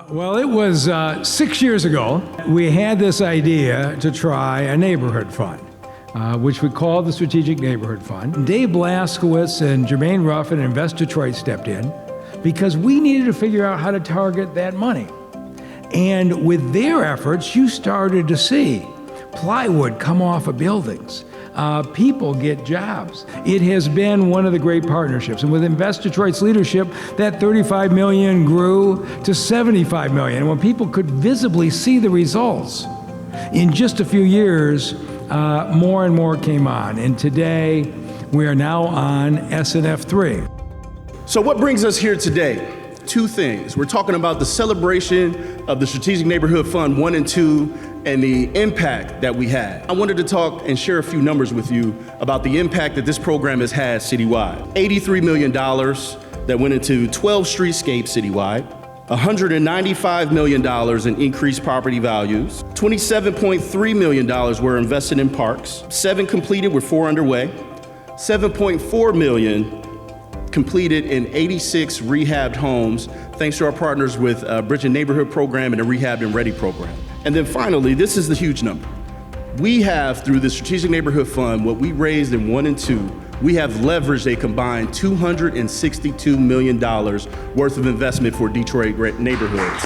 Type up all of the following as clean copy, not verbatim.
Well, it was 6 years ago. We had this idea to try a neighborhood fund, which we called the Strategic Neighborhood Fund. Dave Blaskowitz and Jermaine Ruffin and Invest Detroit stepped in because we needed to figure out how to target that money. And with their efforts, you started to see plywood come off of buildings. People get jobs. It has been one of the great partnerships. And with Invest Detroit's leadership, that $35 million grew to $75 million. And when people could visibly see the results, in just a few years, more and more came on. And today, we are now on SNF 3. So what brings us here today? Two things. We're talking about the celebration of the Strategic Neighborhood Fund 1 and 2 and the impact that we had. I wanted to talk and share a few numbers with you about the impact that this program has had citywide. $83 million that went into 12 streetscapes citywide, $195 million in increased property values, $27.3 million were invested in parks, 7 completed with 4 underway, $7.4 million completed in 86 rehabbed homes, thanks to our partners with Bridge and Neighborhood Program and the Rehabbed and Ready program. And then finally, this is the huge number. We have, through the Strategic Neighborhood Fund, what we raised in 1 and 2, we have leveraged a combined $262 million worth of investment for Detroit neighborhoods.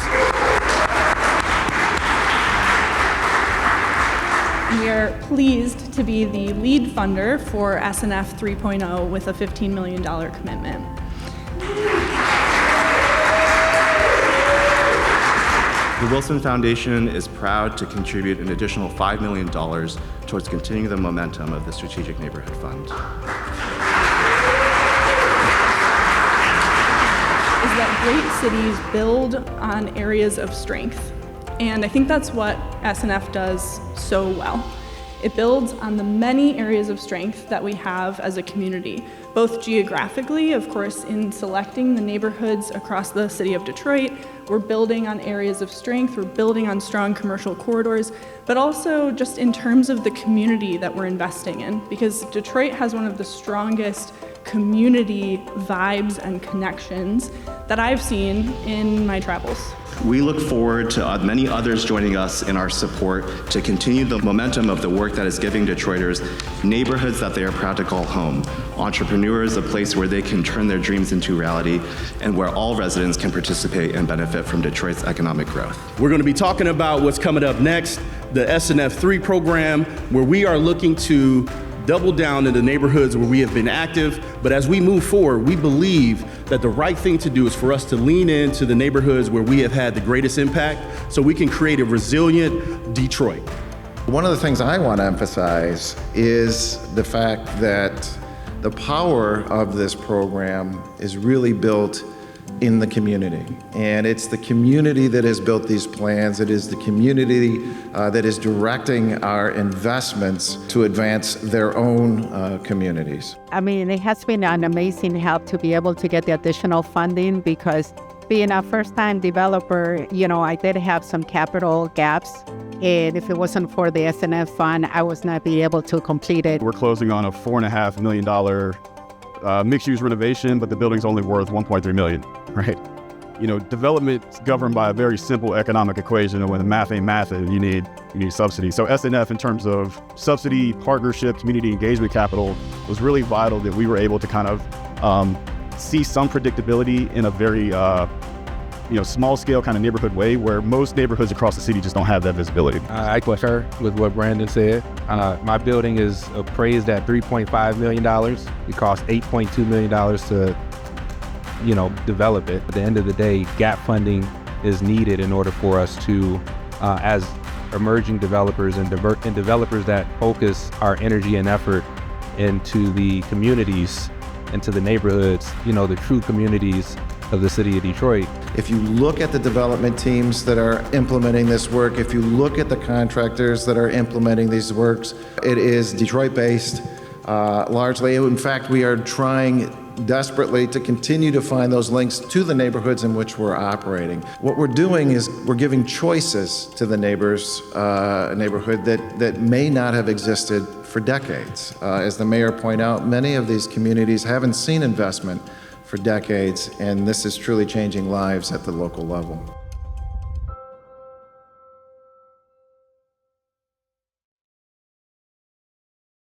We are pleased to be the lead funder for SNF 3.0 with a $15 million commitment. The Wilson Foundation is proud to contribute an additional $5 million towards continuing the momentum of the Strategic Neighborhood Fund. Is that great cities build on areas of strength. And I think that's what SNF does so well. It builds on the many areas of strength that we have as a community, both geographically, of course, in selecting the neighborhoods across the city of Detroit. We're building on areas of strength, we're building on strong commercial corridors, but also just in terms of the community that we're investing in, because Detroit has one of the strongest community vibes and connections that I've seen in my travels. We look forward to many others joining us in our support to continue the momentum of the work that is giving Detroiters neighborhoods that they are proud to call home, entrepreneurs a place where they can turn their dreams into reality, and where all residents can participate and benefit from Detroit's economic growth. We're going to be talking about what's coming up next, the SNF 3 program, where we are looking to double down in the neighborhoods where we have been active. But as we move forward, we believe that the right thing to do is for us to lean into the neighborhoods where we have had the greatest impact so we can create a resilient Detroit. One of the things I want to emphasize is the fact that the power of this program is really built in the community. And it's the community that has built these plans. It is the community that is directing our investments to advance their own communities. I mean, it has been an amazing help to be able to get the additional funding, because being a first-time developer, I did have some capital gaps. And if it wasn't for the SNF fund, I was not be able to complete it. We're closing on a $4.5 million mixed-use renovation, but the building's only worth $1.3 million, right? Development's governed by a very simple economic equation, and when the math ain't mathing, you need subsidy. So SNF, in terms of subsidy, partnership, community engagement capital, was really vital that we were able to kind of see some predictability in a very small-scale kind of neighborhood way, where most neighborhoods across the city just don't have that visibility. I concur with what Brandon said. My building is appraised at $3.5 million. It cost $8.2 million to, develop it. At the end of the day, gap funding is needed in order for us to, as emerging developers and developers that focus our energy and effort into the communities, into the neighborhoods, the true communities of the city of Detroit. If you look at the development teams that are implementing this work, if you look at the contractors that are implementing these works, it is Detroit-based largely. In fact, we are trying desperately to continue to find those links to the neighborhoods in which we're operating. What we're doing is we're giving choices to the neighborhood that may not have existed for decades. As the mayor pointed out, many of these communities haven't seen investment for decades, and this is truly changing lives at the local level.